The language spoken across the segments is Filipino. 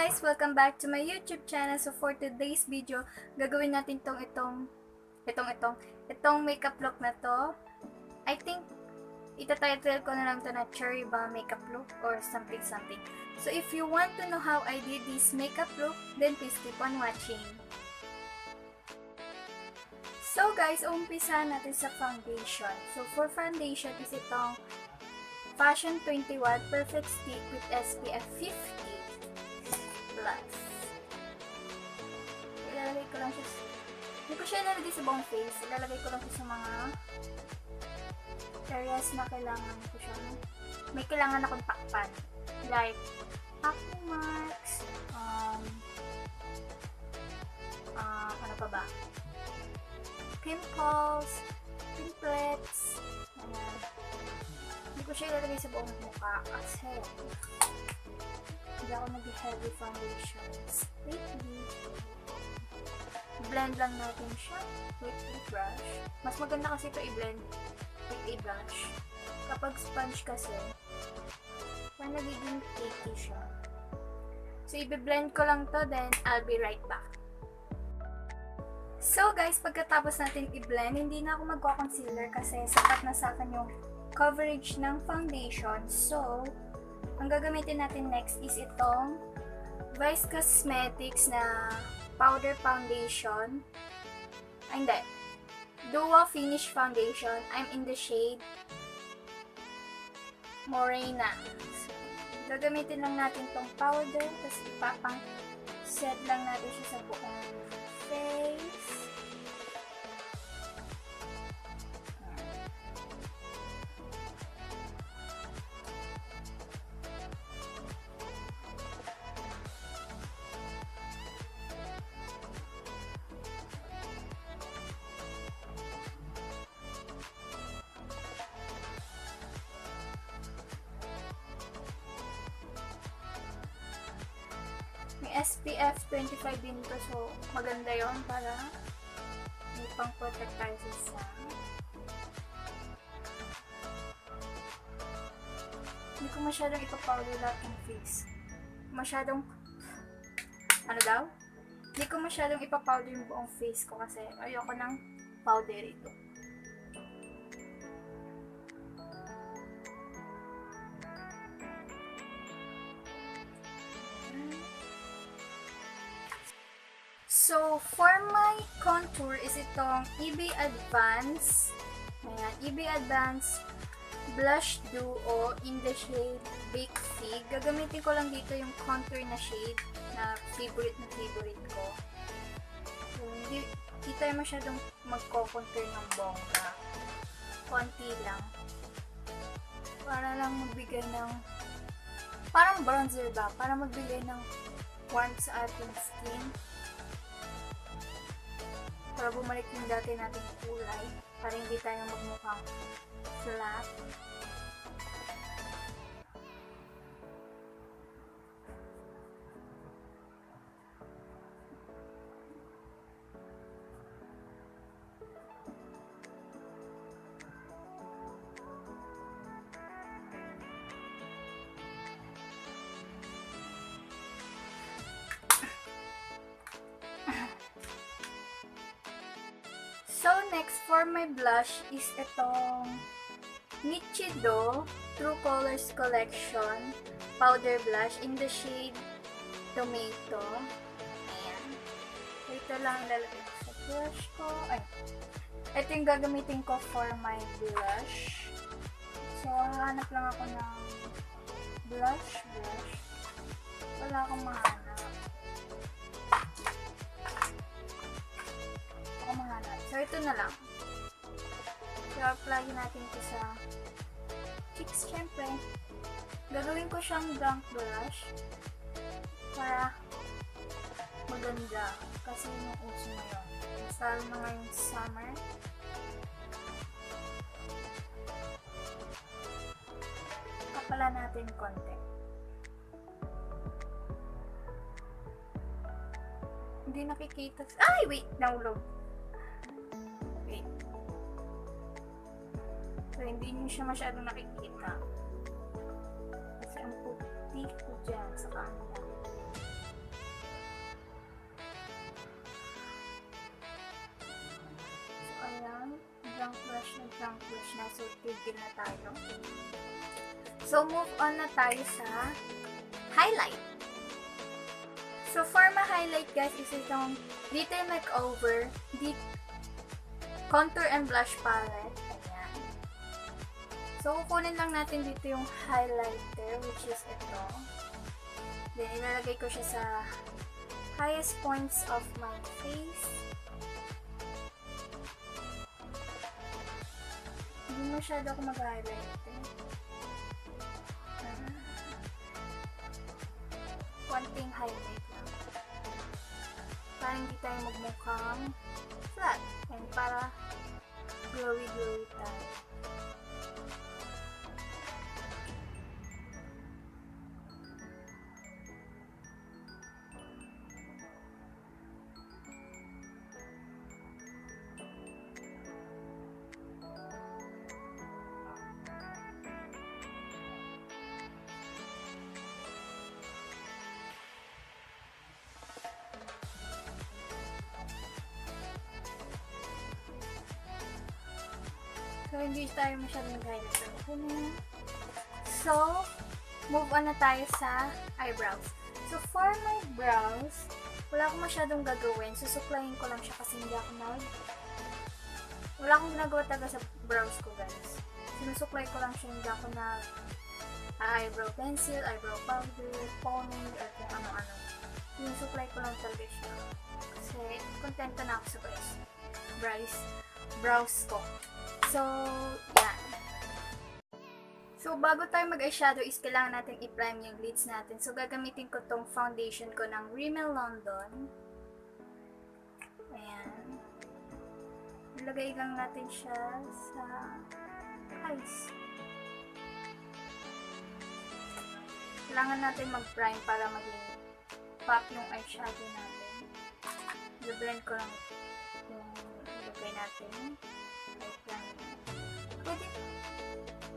guys! Welcome back to my YouTube channel. So for today's video, gagawin natin itong makeup look na to. I think itatitle ko na lang to na Cherry Bomb makeup look or something. So if you want to know how I did this makeup look, then please keep on watching. So guys, umpisa natin sa foundation. So for foundation is itong Fashion 21 Perfect Stick with SPF 50 plus. Ilalagay ko lang siya. Hindi ko siya ilalagay sa buong face. Ilalagay ko lang siya sa mga areas na kailangan ko siya. May kailangan akong takpan. Like, acne marks, ano pa ba? Pimples, pimplets, ayan. Hindi ko siya ilalagay sa buong mukha kasi hindi ako nag-heavy foundations lately. Blend lang natin siya with a brush. Mas maganda kasi ito i-blend with a brush. Kapag sponge kasi, parang nagiging cakey siya. So, i-blend ko lang to, then I'll be right back. So guys, pagkatapos natin i-blend, hindi na ako magko-concealer kasi sapat na sa akin yung coverage ng foundation. So, ang gagamitin natin next is itong Vice Cosmetics na powder foundation. Ay, hindi. Duo Finish Foundation. I'm in the shade Morena. So, gagamitin lang natin tong powder. Tapos ipapang set lang natin siya sa buong face. May SPF 25 din to, so maganda yon para may pang-protect tayo sa sun. Hindi ko masyadong ipapowder lahat ng face. Hindi ko masyadong ipapowder yung buong face ko kasi ayoko ng powder ito. So, for my contour is itong EB Advance. Ayan, EB Advance Blush Duo in the shade Bake Fig. Gagamitin ko lang dito yung contour na shade na favorite ko. So, hindi tayo masyadong magko-contour ng bongga. Konti lang. Para lang magbigay ng parang bronzer ba? Para magbigay ng warmth sa ating skin. Para bumalik yung dati nating kulay. Para hindi tayo magmukhang flat. So, next for my blush is itong Nichido True Colors Collection Powder Blush in the shade Tomato. Ayan. So, ito lang lalagay ko sa brush ko. Ay, ito yung gagamitin ko for my blush. So, hanap lang ako ng blush. Wala akong mahanap. So, ito na lang. So, apply natin ito sa cheeks, syempre. Gagawin ko siyang blank brush para maganda. Kasi yung uso na yun. Lalo na ngayong summer. Kapala natin konti. Hindi nakikita. Ay! Wait! Nahulog. So, hindi nyo siya masyadong nakikita. Kasi ang puti ko dyan sa kanila. Nag-blank blush na. So, tigil na tayo. So, move on na tayo sa highlight. So, for my highlight, guys, is itong Glitter Makeover Contour and Blush Palette. Ayan. So, kukunin lang natin dito yung highlighter, which is ito. Then, ilalagay ko siya sa highest points of my face. Hindi masyado ako mag-highlight. Konting highlight lang. Para hindi tayo magmukhang flat. And para glowy-glowy tayo. So, hindi tayo masyadong nag-highlight. So, move on na tayo sa eyebrows. So, for my brows, wala akong masyadong gagawin. Susuklayin ko lang siya kasi hindi ako wala akong ginagawa talaga sa brows ko, guys. Sinusuklay ko lang siya, hindi ako eyebrow pencil, eyebrow powder, pomade, or kung ano-ano. Sinusuklay ko lang talaga siya. Kasi, kontento na ako sa brows ko. So, yan. So, bago tayo mag-eyeshadow is kailangan natin i-prime yung lids natin. So, gagamitin ko tong foundation ko ng Rimmel London. Ayan. Ilagay lang natin siya sa eyes. Kailangan natin mag-prime para maging pop yung eyeshadow natin. I-blend ko lang yung ilagay natin. Pwede,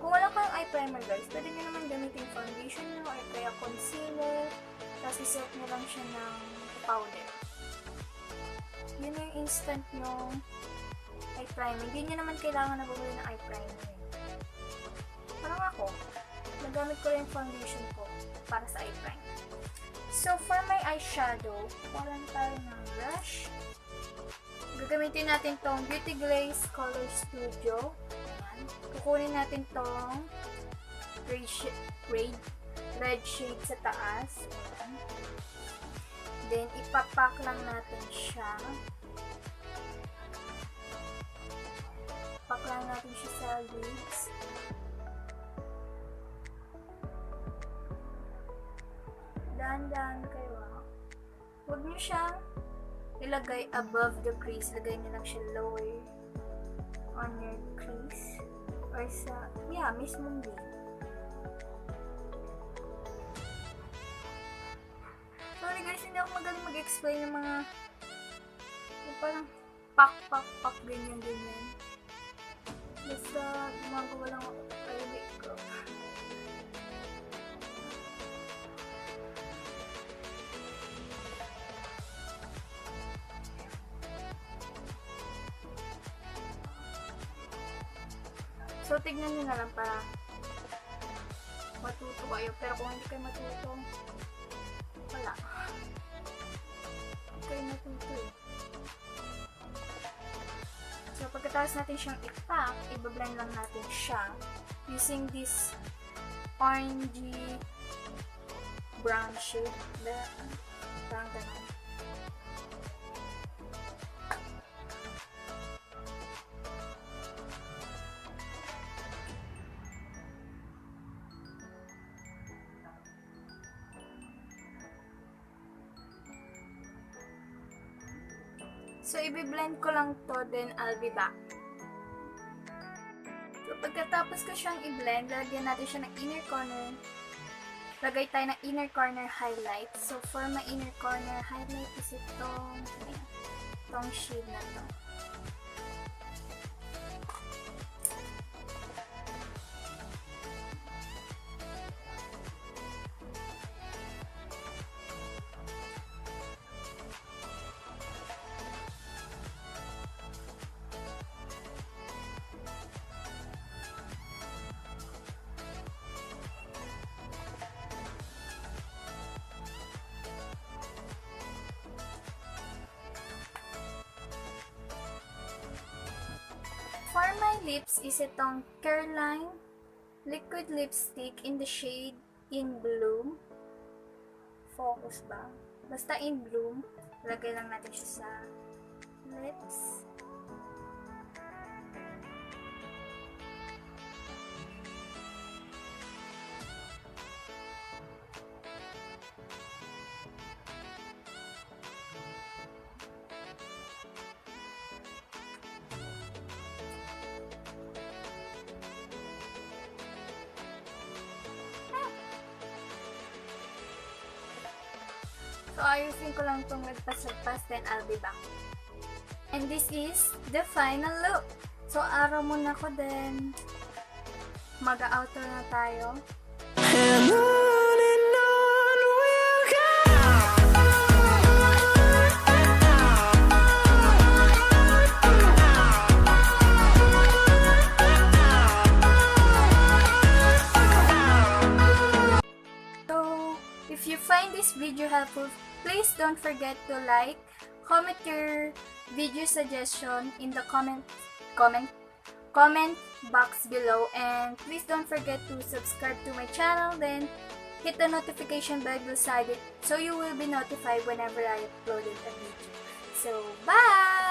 kung wala kang eye primer, guys, pwede nyo naman gamitin foundation nyo or kaya concealer, tapos iset nyo lang siya ng powder. Yun yung instant nyo eye primer. Hindi nyo naman kailangan na bumili ng eye primer. Parang ako, nagamit ko yung foundation ko para sa eye primer. So, for my eyeshadow, kukulan tayo ng brush. Gagamitin natin tong Beauty Glaze Color Studio. Ayan. Kukunin natin tong red shade sa taas. Ayan. Then, ipapak lang natin siya. Ipapak lang natin siya sa lids. Dahan-dahan kayo. Huwag nyo siyang ilagay above the crease. Lagay nyo lang siya lower on your crease. Or sa, mismong lid. Sorry guys, hindi ako magaling mag-explain ng mga parang pak, ganyan. Basta, gumagawa lang ako kayo ko. So, tignan nyo na lang para matuto kayo. Pero kung hindi kayo matuto, wala. Hindi kayo matuto eh. So, pagkatapos natin siyang i-pack, i-blend lang natin siya using this orangey brown shade. Parang ganun. So, i-blend ko lang to, then I'll be back. So, pagkatapos ko siyang i-blend, lagyan natin siya ng inner corner. Lagay tayo ng inner corner highlight. So, for my inner corner highlight is itong shade na to. lips is itong Careline liquid lipstick in the shade In Bloom. Focus ba? Basta In Bloom. Lagay lang natin siya sa lips. So, ayusin ko lang itong nagpas-pas, then I'll be back. And this is the final look. So, araw muna ko, then mag-outro na tayo. And on we'll go. So, if you find this video helpful, please don't forget to like, comment your video suggestion in the comment box below, and please don't forget to subscribe to my channel, then hit the notification bell beside it so you will be notified whenever I uploaded a video. So, bye!